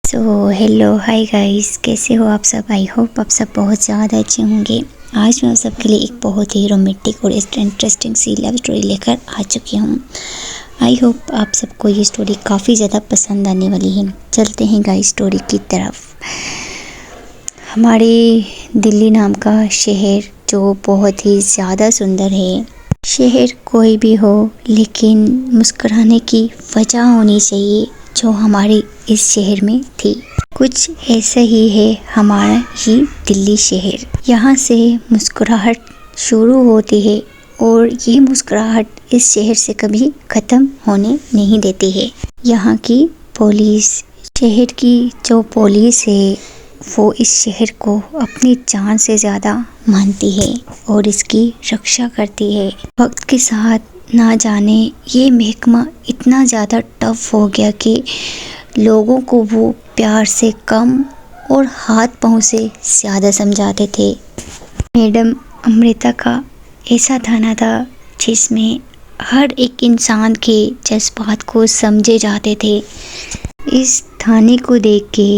Hello hi guys, कैसे हो आप सब। आई होप आप सब बहुत ज़्यादा अच्छे होंगे। आज मैं आप सबके लिए एक बहुत ही रोमांटिक और इंटरेस्टिंग सी लव स्टोरी लेकर आ चुकी हूँ। आई होप आप सबको ये स्टोरी काफ़ी ज़्यादा पसंद आने वाली है। चलते हैं गाइस स्टोरी की तरफ। हमारे दिल्ली नाम का शहर जो बहुत ही ज़्यादा सुंदर है। शहर कोई भी हो लेकिन मुस्कुराने की वजह होनी चाहिए जो हमारे इस शहर में थी। कुछ ऐसा ही है हमारा ही दिल्ली शहर। यहाँ से मुस्कुराहट शुरू होती है और ये मुस्कुराहट इस शहर से कभी ख़त्म होने नहीं देती है। यहाँ की पुलिस, शहर की जो पुलिस है वो इस शहर को अपनी जान से ज़्यादा मानती है और इसकी रक्षा करती है। वक्त के साथ ना जाने ये महकमा इतना ज़्यादा टफ हो गया कि लोगों को वो प्यार से कम और हाथ पाँव से ज़्यादा समझाते थे। मैडम अमृता का ऐसा थाना था जिसमें हर एक इंसान के जज्बात को समझे जाते थे। इस थाने को देख के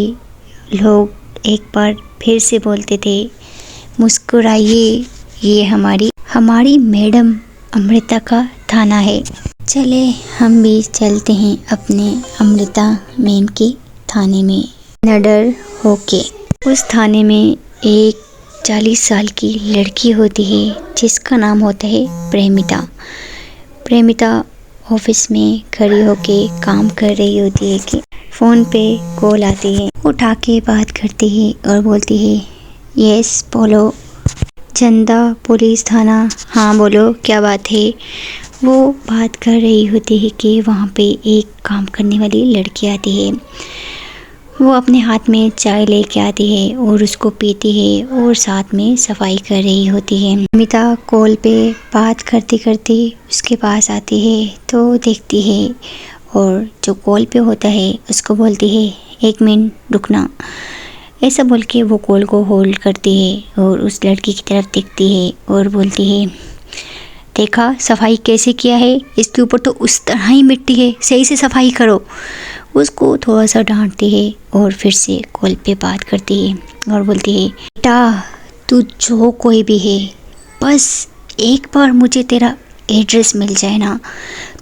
लोग एक बार फिर से बोलते थे, मुस्कुराइए, ये हमारी मैडम अमृता का थाना है। चले हम भी चलते हैं अपने अमृता मैम के थाने में निडर होके। उस थाने में एक 40 साल की लड़की होती है जिसका नाम होता है प्रेमिता। प्रेमिता ऑफिस में खड़ी होके काम कर रही होती है कि फ़ोन पे कॉल आती है। उठा के बात करती है और बोलती है, यस बोलो। चंदा पुलिस थाना, हाँ बोलो क्या बात है। वो बात कर रही होती है कि वहाँ पे एक काम करने वाली लड़की आती है। वो अपने हाथ में चाय लेके आती है और उसको पीती है और साथ में सफाई कर रही होती है। अमिता कॉल पे बात करते करते उसके पास आती है तो देखती है और जो कॉल पे होता है उसको बोलती है, एक मिनट रुकना। ऐसा बोल के वो कॉल को होल्ड करती है और उस लड़की की तरफ देखती है और बोलती है, देखा सफाई कैसे किया है, इसके ऊपर तो उस तरह ही मिट्टी है, सही से सफाई करो। उसको थोड़ा सा डांटती है और फिर से कॉल पे बात करती है और बोलती है, बेटा तू जो कोई भी है, बस एक बार मुझे तेरा एड्रेस मिल जाए ना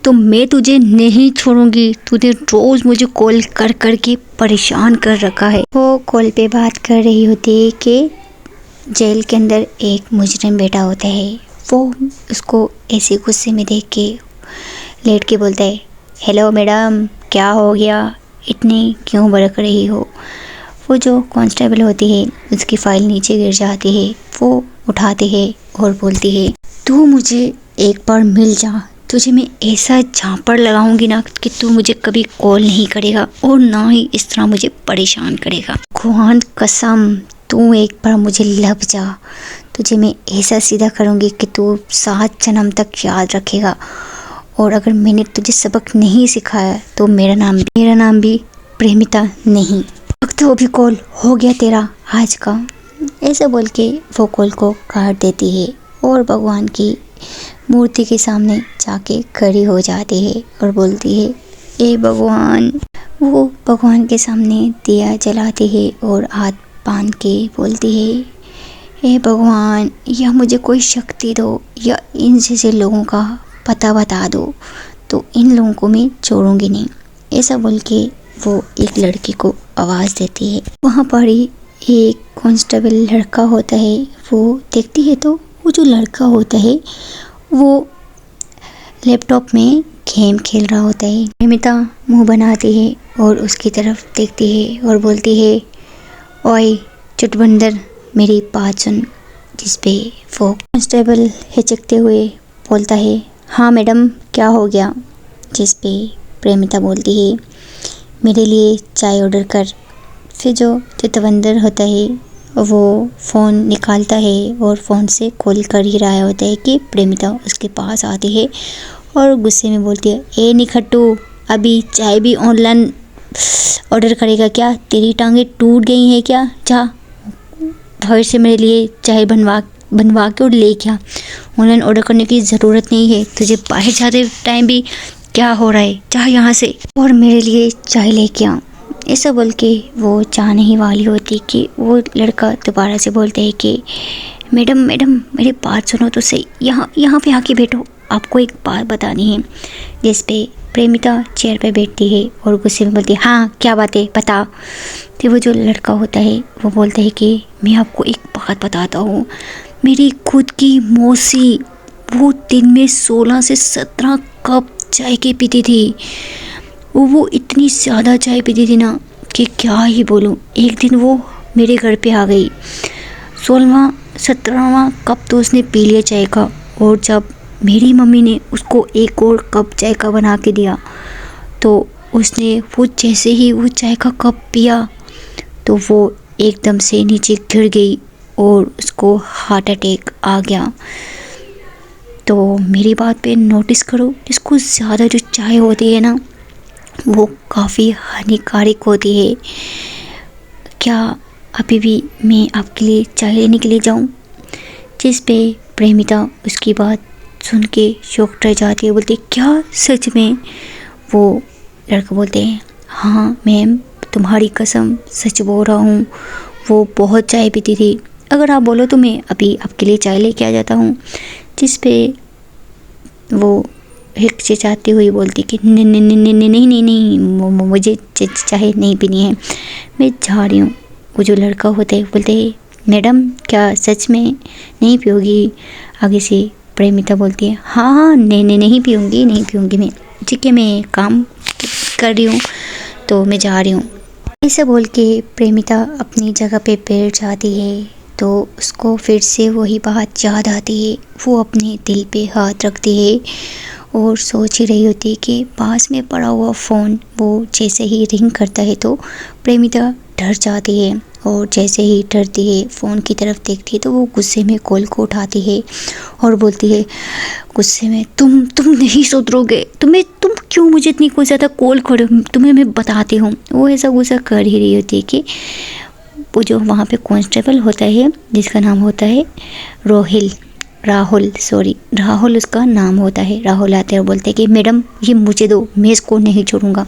तो मैं तुझे नहीं छोड़ूंगी। तूने रोज़ मुझे कॉल कर कर के परेशान कर रखा है। वो कॉल पे बात कर रही होती है कि जेल के अंदर एक मुजरिम बैठा होता है। वो उसको ऐसे गुस्से में देख के लेट के बोलता है, हेलो मैडम क्या हो गया, इतनी क्यों भड़क रही हो। वो जो कांस्टेबल होती है उसकी फ़ाइल नीचे गिर जाती है। वो उठाती है और बोलती है, तू मुझे एक बार मिल जा, तुझे मैं ऐसा झापड़ लगाऊंगी ना कि तू मुझे कभी कॉल नहीं करेगा और ना ही इस तरह मुझे परेशान करेगा। भगवान कसम तू एक बार मुझे लब जा, तुझे मैं ऐसा सीधा करूंगी कि तू 7 जन्म तक याद रखेगा। और अगर मैंने तुझे सबक नहीं सिखाया तो मेरा नाम भी प्रेमिता नहीं। तो भी कॉल हो गया तेरा आज का। ऐसा बोल के वो कॉल को काट देती है और भगवान की मूर्ति के सामने जाके खड़ी हो जाती है और बोलती है, ए भगवान। वो भगवान के सामने दिया जलाती है और हाथ बांध के बोलती है, ए भगवान या मुझे कोई शक्ति दो या इन जैसे लोगों का पता बता दो तो इन लोगों को मैं छोड़ूंगी नहीं। ऐसा बोल के वो एक लड़की को आवाज़ देती है। वहाँ पर ही एक कांस्टेबल लड़का होता है। वो देखती है तो वो जो लड़का होता है वो लैपटॉप में गेम खेल रहा होता है। प्रेमिता मुंह बनाती है और उसकी तरफ देखती है और बोलती है, ओए चुटबंदर मेरी बात सुन। जिस पे वो कांस्टेबल हिचकते हुए बोलता है, हाँ मैडम क्या हो गया। जिस पे प्रेमिता बोलती है, मेरे लिए चाय ऑर्डर कर। फिर जो चुटबंदर होता है वो फ़ोन निकालता है और फ़ोन से कॉल कर ही रहा होता है कि प्रेमिता उसके पास आती है और गुस्से में बोलती है, ए निखट्टू अभी चाय भी ऑनलाइन ऑर्डर करेगा क्या, तेरी टांगें टूट गई हैं क्या, जा घर से मेरे लिए चाय बनवा के और ले क्या। ऑनलाइन ऑर्डर करने की ज़रूरत नहीं है, तुझे बाहर जाते टाइम भी क्या हो रहा है, जा यहाँ से और मेरे लिए चाय लेके आ। ऐसा बोल के वो जाने ही वाली होती कि वो लड़का दोबारा से बोलते है कि मैडम मैडम मेरी बात सुनो तो सही, यहाँ यहाँ पे आके बैठो, आपको एक बात बतानी है। जिस पे प्रेमिता चेयर पे बैठती है और गुस्से में बोलती है हाँ क्या बात है बता। तो वो जो लड़का होता है वो बोलता है कि मैं आपको एक बात बताता हूँ, मेरी खुद की मौसी वो दिन में 16 से 17 कप चाय की पीती थी। वो इतनी ज़्यादा चाय पीती थी ना कि क्या ही बोलूँ। एक दिन वो मेरे घर पे आ गई, 16वां 17वां कप तो उसने पी लिया चाय का, और जब मेरी मम्मी ने उसको एक और कप चाय का बना के दिया तो उसने वो जैसे ही वो चाय का कप पिया तो वो एकदम से नीचे गिर गई और उसको हार्ट अटैक आ गया। तो मेरी बात पे नोटिस करो, इसको ज़्यादा जो चाय होती है ना वो काफ़ी हानिकारक होती है। क्या अभी भी मैं आपके लिए चाय लेने के लिए जाऊं? जिस पे प्रेमिता उसकी बात सुन के शॉक रह जाती है, बोलती क्या सच में? वो लड़का बोलते हैं हाँ मैम तुम्हारी कसम सच बोल रहा हूँ, वो बहुत चाय पीती थी, अगर आप बोलो तो मैं अभी आपके लिए चाय लेके आ जाता हूँ। जिस पे वो हिचकिचाती हुई बोलती कि नहीं नहीं नहीं नहीं नहीं नहीं नहीं मुझे चाय नहीं पीनी है, मैं जा रही हूँ। वो जो लड़का होता है बोलते हैं मैडम क्या सच में नहीं पियोगी? आगे से प्रेमिता बोलती है हाँ हाँ नहीं नहीं नहीं पीऊँगी मैं, ठीक है मैं काम कर रही हूँ तो मैं जा रही हूँ। ऐसा बोल के प्रेमिता अपनी जगह पे बैठ जाती है तो उसको फिर से वही बात याद आती है। वो अपने दिल पे हाथ रखती है और सोच ही रही होती है कि पास में पड़ा हुआ फ़ोन वो जैसे ही रिंग करता है तो प्रेमिता डर जाती है, और जैसे ही डरती है फ़ोन की तरफ देखती है तो वो गुस्से में कॉल को उठाती है और बोलती है गुस्से में तुम नहीं सुधरोगे, तुम क्यों मुझे इतनी कोई ज़्यादा कॉल करो, तुम्हें मैं बताती हूँ। वो ऐसा गुस्सा कर ही रही होती है कि वो जो वहाँ पे कांस्टेबल होता है जिसका नाम होता है राहुल उसका नाम होता है। राहुल आते हैं और बोलते हैं कि मैडम ये मुझे दो, मैं इसको नहीं छोड़ूंगा।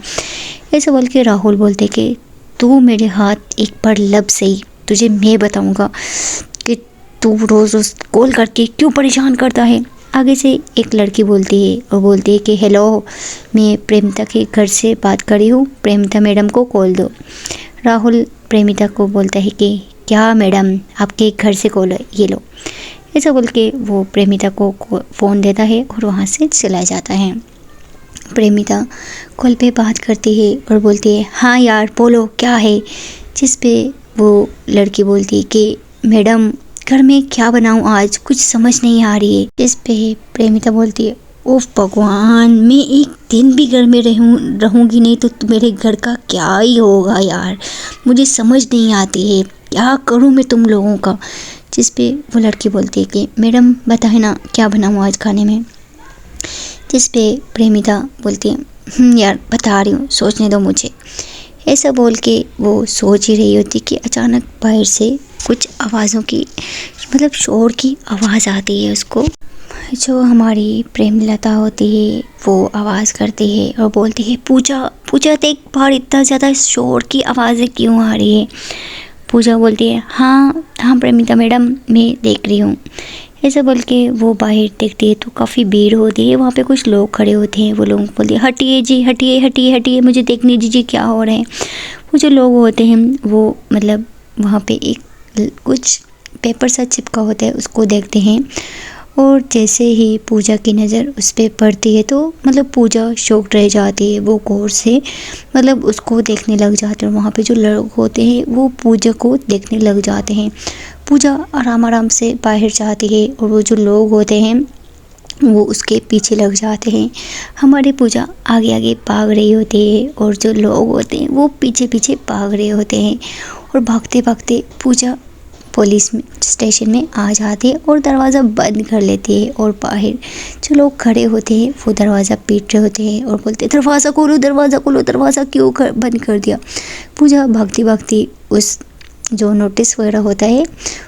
ऐसे बोल के राहुल बोलते कि तू मेरे हाथ एक बार लब सही, तुझे मैं बताऊंगा कि तू रोज़ रोज़ कॉल करके क्यों परेशान करता है। आगे से एक लड़की बोलती है और बोलती है कि हेलो मैं प्रेमिता के घर से बात कर रही हूँ, प्रेमिता मैडम को कॉल दो। राहुल प्रेमिता को बोलता है कि क्या मैडम आपके घर से कॉल है, ये लो। ऐसा बोल के वो प्रेमिता को फ़ोन देता है और वहाँ से चला जाता है। प्रेमिता कॉल पे बात करती है और बोलती है हाँ यार बोलो क्या है। जिस पे वो लड़की बोलती है कि मैडम घर में क्या बनाऊँ आज, कुछ समझ नहीं आ रही है। जिस पे प्रेमिता बोलती है ओह भगवान, मैं एक दिन भी घर में रहूँगी नहीं तो मेरे घर का क्या ही होगा यार, मुझे समझ नहीं आती है क्या करूँ मैं तुम लोगों का। जिस पे वो लड़की बोलती है कि मैडम बताए ना क्या बनाऊँ आज खाने में। जिस पे प्रेमिता बोलती है यार बता रही हूँ, सोचने दो मुझे। ऐसा बोल के वो सोच ही रही होती कि अचानक बाहर से कुछ आवाज़ों की मतलब शोर की आवाज़ आती है उसको। जो हमारी प्रेमलता होती है वो आवाज़ करती है और बोलती है पूजा देख बाहर इतना ज़्यादा शोर की आवाज़ें क्यों आ रही है। पूजा बोलती है हाँ प्रेमिता मैडम मैं देख रही हूँ। ऐसा बोल के वो बाहर देखती है तो काफ़ी भीड़ होती है, वहाँ पे कुछ लोग खड़े होते हैं। वो लोग बोलते हैं हटिए जी हटिए मुझे देखने दीजिए क्या हो रहा है। वो जो लोग होते हैं वो मतलब वहाँ पे एक कुछ पेपर सा चिपका होता है उसको देखते हैं, और जैसे ही पूजा की नज़र उस पर पड़ती है तो मतलब पूजा शॉक रह जाती है। वो गौर से मतलब उसको देखने लग जाते हैं। वहाँ पे जो लोग होते हैं वो पूजा को देखने लग जाते हैं। पूजा आराम से बाहर जाती है और वो जो लोग होते हैं वो उसके पीछे लग जाते हैं। हमारी पूजा आगे भाग रही होती है और जो लोग होते हैं वो पीछे भाग रहे होते हैं, और भागते भागते पूजा पुलिस स्टेशन में आ जाती है और दरवाज़ा बंद कर लेती है। और बाहर जो लोग खड़े होते हैं वो दरवाज़ा पीट रहे होते हैं और बोलते हैं दरवाज़ा खोलो दरवाज़ा क्यों बंद कर दिया। पूजा भागती उस जो नोटिस वगैरह होता है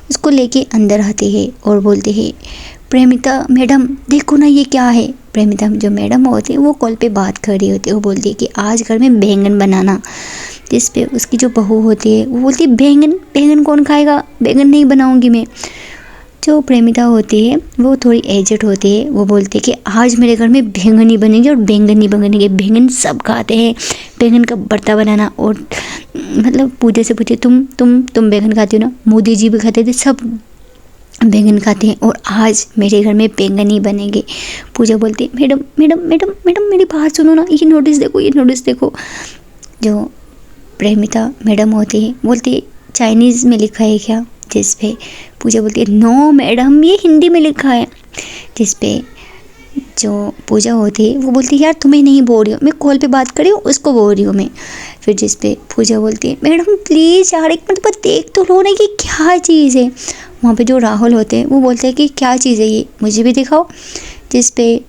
उसको लेके अंदर आती है और बोलती है प्रेमिता मैडम देखो ना ये क्या है। प्रेमिता जो मैडम होती है वो कॉल पे बात कर रही होती है। वो बोलती है कि आज घर में बैंगन बनाना। जिस पे उसकी जो बहू होती है वो बोलती है बैंगन, बैंगन कौन खाएगा, बैंगन नहीं बनाऊंगी मैं। जो प्रेमिता होती है वो थोड़ी एजेड होती है, वो बोलती है कि आज मेरे घर में बैंगन ही बनेगी और बैंगन ही बनेंगे, बैंगन सब खाते हैं, बैंगन का भरता बनाना। और मतलब पूजा से पूछे तुम बैंगन खाती हो ना, मोदी जी भी खाते थे, सब बैंगन खाते हैं और आज मेरे घर में बैंगन ही बनेंगे। पूजा बोलती है मैडम मैडम मैडम मैडम मेरी बात सुनो ना, ये नोटिस देखो, ये नोटिस देखो। जो प्रेमिता मैडम होती है बोलती है चाइनीज़ में लिखा है क्या, जिस पे पूजा बोलती है नो मैडम ये हिंदी में लिखा है। जिस पे जो पूजा होती है वो बोलती है यार तुम्हें नहीं बोल रही हूँ मैं, कॉल पे बात कर रही हूँ, उसको बोल रही हूँ मैं। फिर जिस पे पूजा बोलती है मैडम प्लीज़ यार एक मतलब देख तो लो ना कि क्या चीज़ है। वहाँ पे जो राहुल होते हैं वो बोलते हैं कि क्या चीज़ है ये, मुझे भी दिखाओ। जिस पे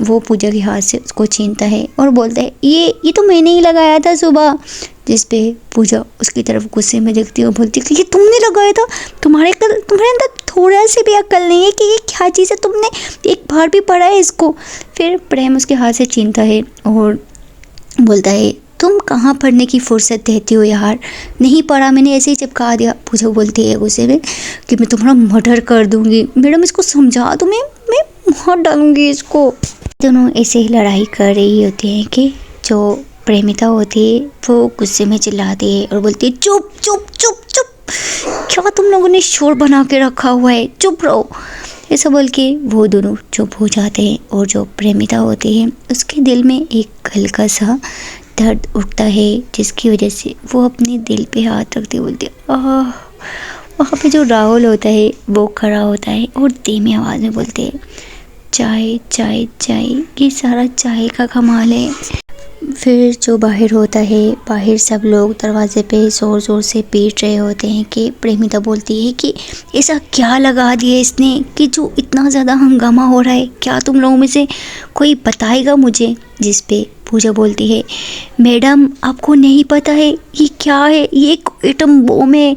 वो पूजा के हाथ से उसको छीनता है और बोलता है ये तो मैंने ही लगाया था सुबह। जिस पे पूजा उसकी तरफ गुस्से में देखती है और बोलती है कि ये तुमने लगाया था, तुम्हारे अंदर थोड़ा सी भी अक्ल नहीं है कि ये क्या चीज़ है, तुमने एक बार भी पढ़ा है इसको। फिर प्रेम उसके हाथ से छीनता है और बोलता है तुम कहाँ पढ़ने की फुर्सत देती हो यार, नहीं पढ़ा मैंने, ऐसे ही चिपका दिया। पूजा बोलती है गुस्से में कि मैं तुम्हारा मर्डर कर दूँगी, मैडम इसको समझा दो, मैं मार डालूँगी इसको। दोनों ऐसे ही लड़ाई कर रही होती हैं कि जो प्रेमिता होती है वो गुस्से में चिल्लाती है और बोलती है चुप चुप चुप चुप, क्या तुम लोगों ने शोर बना के रखा हुआ है, चुप रहो। ऐसा बोल के वो दोनों चुप हो जाते हैं और जो प्रेमिता होती है उसके दिल में एक हल्का सा दर्द उठता है, जिसकी वजह से वो अपने दिल पे हाथ रखती बोलती है आह। वहाँ पे जो राहुल होता है वो खड़ा होता है और धीमी आवाज़ में बोलते हैं चाय चाय चाय, ये सारा चाय का कमाल है। फिर जो बाहर होता है, बाहर सब लोग दरवाजे पे ज़ोर ज़ोर से पीट रहे होते हैं कि प्रेमिता बोलती है कि ऐसा क्या लगा दिया इसने कि जो इतना ज़्यादा हंगामा हो रहा है, क्या तुम लोगों में से कोई बताएगा मुझे। जिस पे पूजा बोलती है मैडम आपको नहीं पता है ये क्या है, ये एक एटम बम है,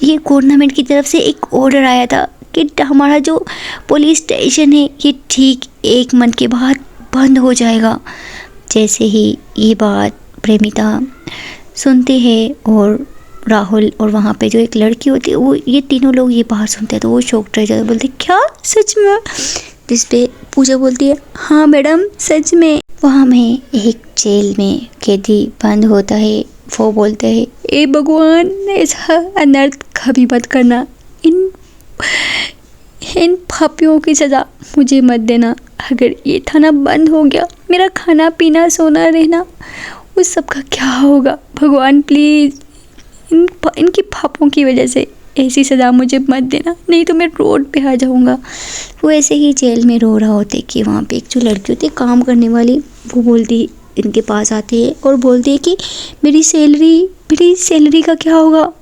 ये गवर्नमेंट की तरफ से एक ऑर्डर आया था कि हमारा जो पुलिस स्टेशन है ये ठीक 1 मंथ के बाद बंद हो जाएगा। जैसे ही ये बात प्रेमिता सुनती है और राहुल और वहाँ पे जो एक लड़की होती है वो, ये तीनों लोग ये बात सुनते हैं तो वो शॉक्ड रह जाते, बोलते क्या सच में। जिस पे पूजा बोलती है हाँ मैडम सच में। वहाँ में एक जेल में कैदी बंद होता है, वो बोलते हैं ए भगवान ऐसा अनर्थ कभी मत करना, इन पापियों की सज़ा मुझे मत देना। अगर ये थाना बंद हो गया मेरा खाना पीना सोना रहना उस सब का क्या होगा, भगवान प्लीज़ इनकी पापों की वजह से ऐसी सज़ा मुझे मत देना, नहीं तो मैं रोड पे आ जाऊँगा। वो ऐसे ही जेल में रो रहा होता है कि वहाँ पे एक जो लड़की होती है काम करने वाली, वो बोलती इनके पास आती है और बोलती है कि मेरी सैलरी का क्या होगा।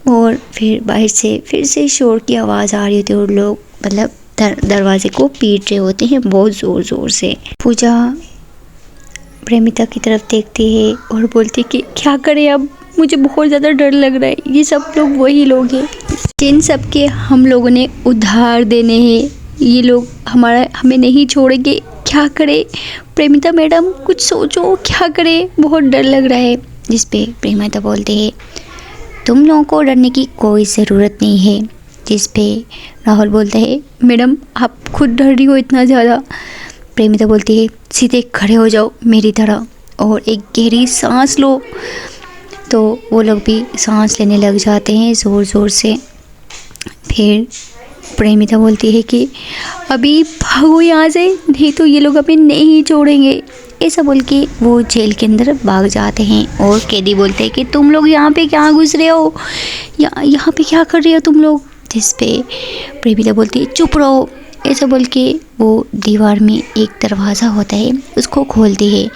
और फिर बाहर से फिर से शोर की आवाज़ आ रही होती है और लोग मतलब दरवाजे को पीट रहे होते हैं बहुत ज़ोर ज़ोर से। पूजा प्रेमिता की तरफ देखती है और बोलती है कि क्या करें अब, मुझे बहुत ज़्यादा डर लग रहा है, ये सब लोग वही लोग हैं जिन सब के हम लोगों ने उधार देने हैं, ये लोग हमें नहीं छोड़ेंगे, क्या करें प्रेमिता मैडम कुछ सोचो क्या करें, बहुत डर लग रहा है। जिस पे प्रेमिता बोलते हैं तुम लोगों को डरने की कोई ज़रूरत नहीं है। जिस पे राहुल बोलता है मैडम आप खुद डर रही हो इतना ज़्यादा। प्रेमिता बोलती है सीधे खड़े हो जाओ मेरी तरह और एक गहरी सांस लो। तो वो लोग भी सांस लेने लग जाते हैं ज़ोर ज़ोर से। फिर प्रेमिता बोलती है कि अभी भागो यहाँ से, नहीं तो ये लोग हमें नहीं छोड़ेंगे। ऐसा बोल के वो जेल के अंदर भाग जाते हैं और कैदी बोलते हैं कि तुम लोग यहाँ पे क्या घुस रहे हो, यहाँ पे क्या कर रहे हो तुम लोग। जिस पे प्रेमिता बोलती है चुप रहो। ऐसा बोल के वो दीवार में एक दरवाज़ा होता है उसको खोलती है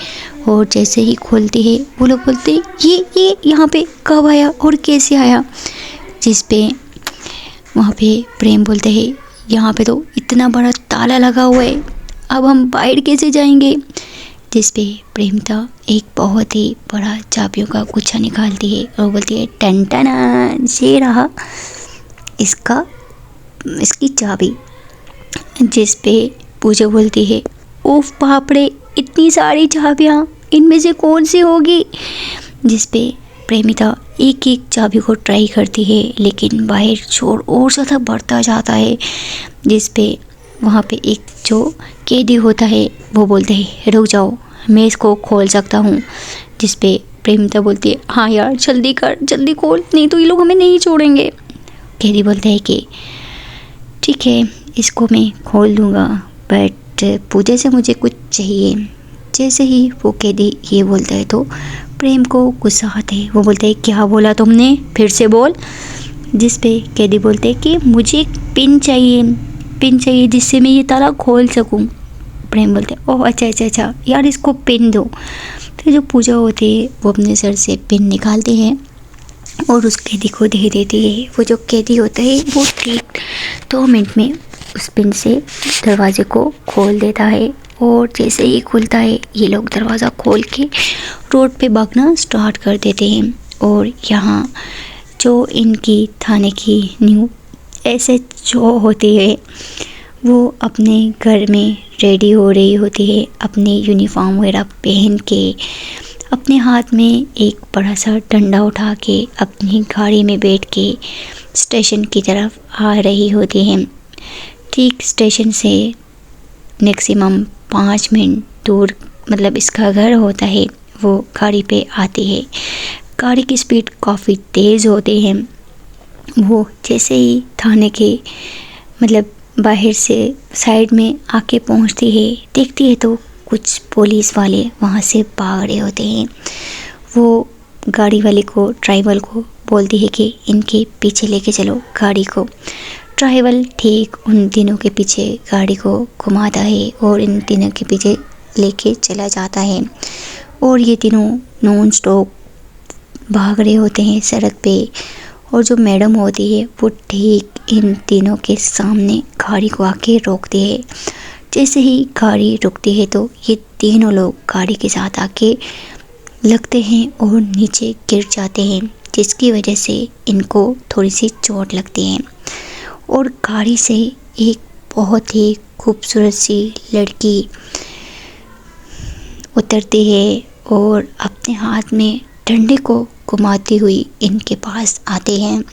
और जैसे ही खोलती है वो लोग बोलते हैं ये यहाँ पे कब आया और कैसे आया। जिस पे वहाँ पे प्रेम बोलते हैं यहाँ पे तो इतना बड़ा ताला लगा हुआ है, अब हम बाहर कैसे जाएंगे। जिस पे प्रेमिता एक बहुत ही बड़ा चाबियों का गुच्छा निकालती है और बोलती है टन टन ये रहा इसकी चाबी। जिस पे पूजा बोलती है ओफ बाप रे इतनी सारी चाबियाँ, इनमें से कौन सी होगी। जिस पे प्रेमिता एक एक चाबी को ट्राई करती है, लेकिन बाहर शोर और ज़्यादा बढ़ता जाता है, जिस पे वहाँ पे एक जो कैदी होता है वो बोलते हैं रुक जाओ, मैं इसको खोल सकता हूँ। जिस पे प्रेमिता बोलती है हाँ यार जल्दी कर, जल्दी खोल, नहीं तो ये लोग हमें नहीं छोड़ेंगे। कैदी बोलता है कि ठीक है इसको मैं खोल दूँगा, बट पूजा से मुझे कुछ चाहिए। जैसे ही वो कैदी ये बोलता है तो प्रेम को गुस्सा आता है। वो बोलता है क्या बोला तुमने, फिर से बोल। जिस पे कैदी बोलते हैं कि मुझे एक पिन चाहिए जिससे मैं ये ताला खोल सकूं। प्रेम बोलते हैं ओह अच्छा यार इसको पिन दो। फिर जो पूजा होती है वो अपने सर से पिन निकालते हैं और उस कैदी को दे देती है। वो जो कैदी होता है वो ठीक 2 मिनट में उस पिन से दरवाजे को खोल देता है, और जैसे ही खुलता है ये लोग दरवाज़ा खोल के रोड पे भागना स्टार्ट कर देते हैं। और यहाँ जो इनकी थाने की न्यू SHO होती है वो अपने घर में रेडी हो रही होती है, अपने यूनिफॉर्म वगैरह पहन के, अपने हाथ में एक बड़ा सा डंडा उठा के अपनी गाड़ी में बैठ के स्टेशन की तरफ आ रही होती है। ठीक स्टेशन से मैक्सिमम 5 मिनट दूर मतलब इसका घर होता है, वो गाड़ी पे आती है। गाड़ी की स्पीड काफ़ी तेज़ होती है। वो जैसे ही थाने के मतलब बाहर से साइड में आके पहुंचती है, देखती है तो कुछ पुलिस वाले वहाँ से भाग रहे होते हैं। वो गाड़ी वाले को, ड्राइवर को बोलती है कि इनके पीछे लेके चलो गाड़ी को। ड्राइवर ठीक उन तीनों के पीछे गाड़ी को घुमाता है और इन तीनों के पीछे लेके चला जाता है, और ये तीनों नॉन स्टॉप भाग रहे होते हैं सड़क पे। और जो मैडम होती है वो ठीक इन तीनों के सामने गाड़ी को आके रोकती है। जैसे ही गाड़ी रुकती है तो ये तीनों लोग गाड़ी के साथ आके लगते हैं और नीचे गिर जाते हैं, जिसकी वजह से इनको थोड़ी सी चोट लगती है। और गाड़ी से एक बहुत ही खूबसूरत सी लड़की उतरती है और अपने हाथ में डंडे को घुमाती हुई इनके पास आते हैं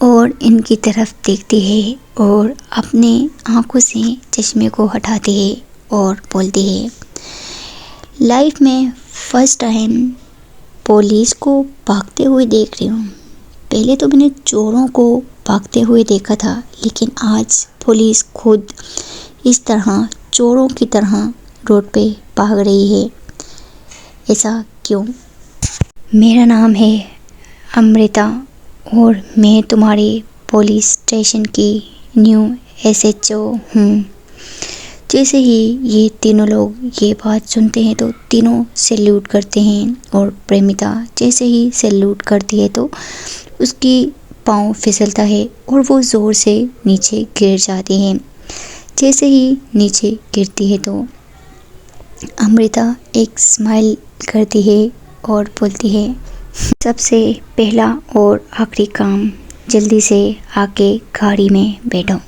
और इनकी तरफ देखती है और अपने आंखों से चश्मे को हटाती है और बोलती है लाइफ में फर्स्ट टाइम पुलिस को भागते हुए देख रही हूँ। पहले तो मैंने चोरों को भागते हुए देखा था, लेकिन आज पुलिस खुद इस तरह चोरों की तरह रोड पे भाग रही है। ऐसा क्यों? मेरा नाम है अमृता और मैं तुम्हारी पुलिस स्टेशन की न्यू SHO हूँ। जैसे ही ये तीनों लोग ये बात सुनते हैं तो तीनों सैल्यूट करते हैं, और प्रेमिता जैसे ही सैल्यूट करती है तो उसकी पाँव फिसलता है और वो ज़ोर से नीचे गिर जाती है। जैसे ही नीचे गिरती है तो अमृता एक स्माइल करती है और बोलती है सबसे पहला और आखिरी काम, जल्दी से आके गाड़ी में बैठो।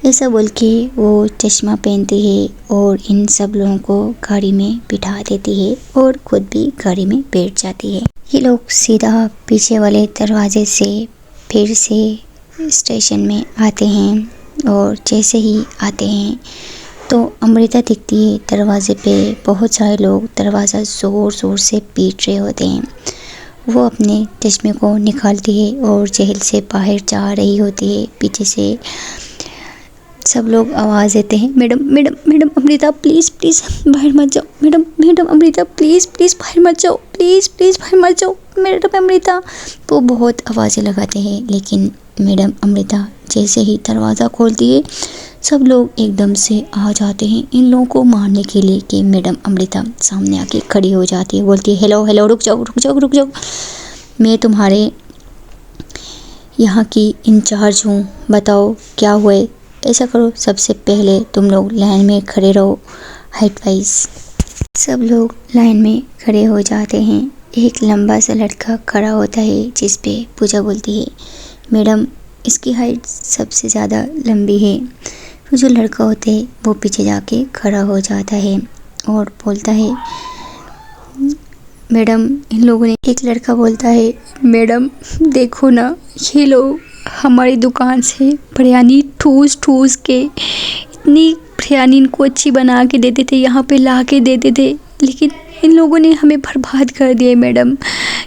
ऐसा बोल के वो चश्मा पहनती है और इन सब लोगों को गाड़ी में बिठा देती है और खुद भी गाड़ी में बैठ जाती है। ये लोग सीधा पीछे वाले दरवाजे से फिर से स्टेशन में आते हैं, और जैसे ही आते हैं तो अमृता दिखती है दरवाजे पे बहुत सारे लोग दरवाज़ा ज़ोर ज़ोर से पीट रहे होते हैं। वो अपने चश्मे को निकालती है और जेल से बाहर जा रही होती है। पीछे से सब लोग आवाज़ देते हैं madam madam madam Amrita please please बाहर मत जाओ, madam madam Amrita please please बाहर मत जाओ, प्लीज़ प्लीज़ बाहर मत जाओ मैडम अमृता। वो बहुत आवाज़ें लगाते हैं, लेकिन मैडम अमृता जैसे ही दरवाज़ा खोलती है सब लोग एकदम से आ जाते हैं इन लोगों को मारने के लिए कि मैडम अमृता सामने आके खड़ी हो जाती है, बोलती है हेलो हेलो रुक जाओ रुक जाओ रुक जाओ, मैं तुम्हारे यहाँ की इंचार्ज हूँ, बताओ क्या हुआ। ऐसा करो सबसे पहले तुम लोग लाइन में खड़े रहो हाइट वाइज। सब लोग लाइन में खड़े हो जाते हैं। एक लंबा सा लड़का खड़ा होता है जिस पे पूजा बोलती है मैडम इसकी हाइट सबसे ज़्यादा लंबी है। तो जो लड़का होता है वो पीछे जाके खड़ा हो जाता है और बोलता है मैडम इन लोगों ने, एक लड़का बोलता है मैडम देखो ना, ये लोग हमारी दुकान से बिरयानी ठूस ठूस के इतनी बिरयानी इनको अच्छी बना के देते थे, यहाँ पे ला के देते थे, लेकिन इन लोगों ने हमें बर्बाद कर दिया मैडम।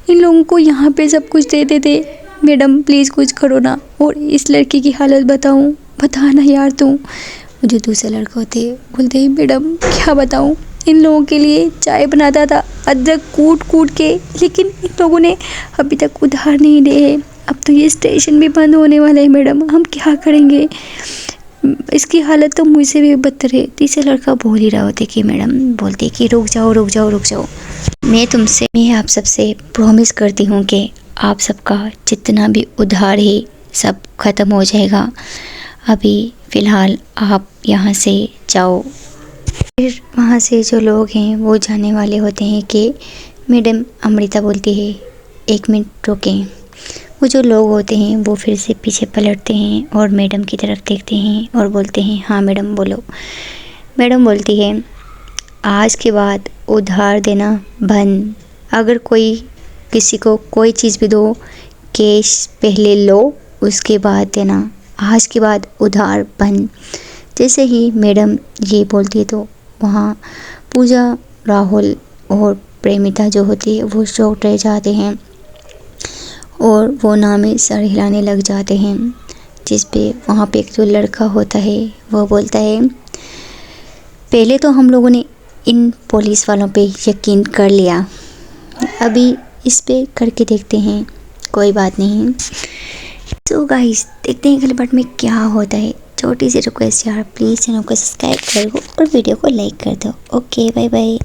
इन लोगों को यहाँ पे सब कुछ देते थे, मैडम प्लीज़ कुछ करो ना। और इस लड़की की हालत बताऊँ, बताना यार तू। जो दूसरा लड़का होते बोलते हैं मैडम क्या बताऊँ, इन लोगों के लिए चाय बनाता था अदरक कूट कूट के, लेकिन इन लोगों ने अभी तक उधार नहीं दिए। अब तो ये स्टेशन भी बंद होने वाला है मैडम, हम क्या करेंगे, इसकी हालत तो मुझसे भी बदतर है। तीसरा लड़का बोल ही रहा होता कि मैडम बोलते कि रुक जाओ रुक जाओ रुक जाओ, मैं आप सबसे प्रॉमिस करती हूँ कि आप सबका जितना भी उधार है सब ख़त्म हो जाएगा, अभी फ़िलहाल आप यहाँ से जाओ। फिर वहाँ से जो लोग हैं वो जाने वाले होते हैं कि मैडम अमृता बोलती है एक मिनट रुकें। वो जो लोग होते हैं वो फिर से पीछे पलटते हैं और मैडम की तरफ देखते हैं और बोलते हैं हाँ मैडम बोलो। मैडम बोलती है आज के बाद उधार देना बंद, अगर कोई किसी को कोई चीज़ भी दो कैश पहले लो उसके बाद देना, आज के बाद उधार बंद। जैसे ही मैडम ये बोलती है तो वहाँ पूजा, राहुल और प्रेमिता जो होती है वो शॉक रह जाते हैं और वो ना में सर हिलाने लग जाते हैं। जिस पे वहाँ पे एक जो लड़का होता है वो बोलता है पहले तो हम लोगों ने इन पुलिस वालों पे यकीन कर लिया, अभी इस पे करके देखते हैं, कोई बात नहीं। तो गाइस देखते हैं अगले पार्ट में क्या होता है। छोटी सी रिक्वेस्ट यार, प्लीज़ चैनल को सब्सक्राइब कर दो और वीडियो को लाइक कर दो। Okay bye bye.